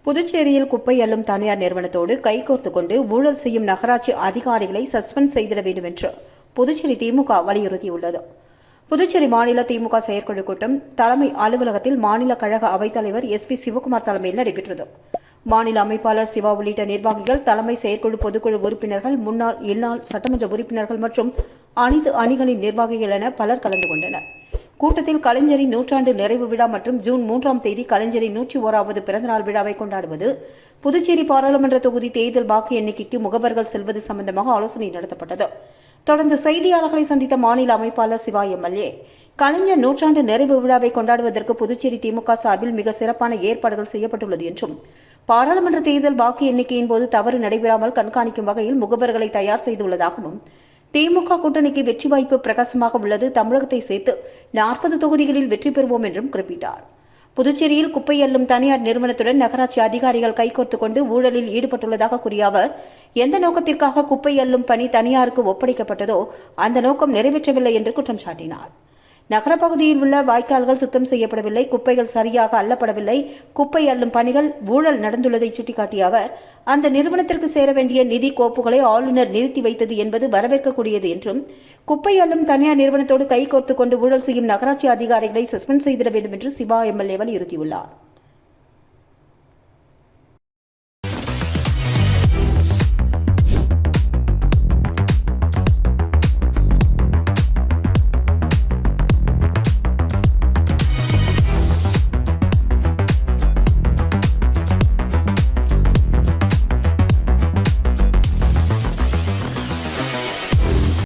புதுச்சேரியில் குப்பை அள்ளும் தனியார் நிறுவனத்தோடு கைகோர்த்துக் கொண்டு ஊழல் செய்யும் நகராட்சி அதிகாரிகளை சஸ்பெண்ட் செய்திட வேண்டும் என்று புதுச்சேரி திமுக வலியுறுத்தியுள்ளது. புதுச்சேரி மாநில திமுக செயற்குழு கூட்டம் தலைமை அலுவலகத்தில் மாநில கழக அவைத்தலைவர் SP சிவகுமார் தலைமையில் நடைபெற்றது. மாநில அமைப்பாளர் சிவா உள்ளிட்ட நிர்வாகிகள், தலைமை செயற்குழு, பொதுக்குழு உறுப்பினர்கள், முன்னாள் இந்நாள் சட்டமன்ற உறுப்பினர்கள் மற்றும் அனைத்து அணிகளின் நிர்வாகிகள் என பலர் கலந்து கொண்டனர். கூட்டத்தில் கலைஞரின் நூற்றாண்டு நிறைவு விழா மற்றும் ஜூன் 3ஆம் தேதி கலைஞரின் 101வது பிறந்தநாள் விழாவை கொண்டாடுவது, புதுச்சேரி பாராளுமன்ற தொகுதி தேர்தல் வாக்கு எண்ணிக்கைக்கு முகவர்கள் செல்வது சம்பந்தமாக ஆலோசனை நடத்தப்பட்டது. தொடர்ந்து செய்தியாளர்களை சந்தித்த மாநில அமைப்பாளர் சிவா MLA, கலைஞர் நூற்றாண்டு நிறைவு விழாவை கொண்டாடுவதற்கு புதுச்சேரி திமுக சார்பில் மிக சிறப்பான ஏற்பாடுகள் செய்யப்பட்டுள்ளது என்றும், பாராளுமன்ற தேர்தல் வாக்கு எண்ணிக்கையின் போது தவறு நடைபெறாமல் கண்காணிக்கும் வகையில் முகவர்களை தயார் செய்துள்ளதாகவும், திமுக கூட்டணிக்கு வெற்றி வாய்ப்பு பிரகாசமாக உள்ளது, தமிழகத்தை சேர்த்து 40 தொகுதிகளில் வெற்றி பெறுவோம் என்றும் குறிப்பிட்டார். புதுச்சேரியில் குப்பை அள்ளும் தனியார் நிறுவனத்துடன் நகராட்சி அதிகாரிகள் கைகோர்த்துக் கொண்டு ஊழலில் ஈடுபட்டுள்ளதாக கூறிய அவர், எந்த நோக்கத்திற்காக குப்பை அள்ளும் பணி தனியாருக்கு ஒப்படைக்கப்பட்டதோ அந்த நோக்கம் நிறைவேற்றவில்லை என்று குற்றம் சாட்டினார். நகர பகுதியில் உள்ள வாய்க்கால்கள் சுத்தம் செய்யப்படவில்லை, குப்பைகள் சரியாக அள்ளப்படவில்லை, குப்பை அள்ளும் பணிகள் ஊழல் நடந்துள்ளதை சுட்டிக்காட்டிய அவர், அந்த நிறுவனத்திற்கு சேர வேண்டிய நிதி கோப்புகளை ஆளுநர் நிறுத்தி வைத்தது என்பது வரவேற்கக்கூடியது என்றும், குப்பை அள்ளும் தனியார் நிறுவனத்தோடு கைகோர்த்துக் கொண்டு ஊழல் செய்யும் நகராட்சி அதிகாரிகளை சஸ்பெண்ட் செய்திட வேண்டும் என்று சிவா MLA வலியுறுத்தியுள்ளார்.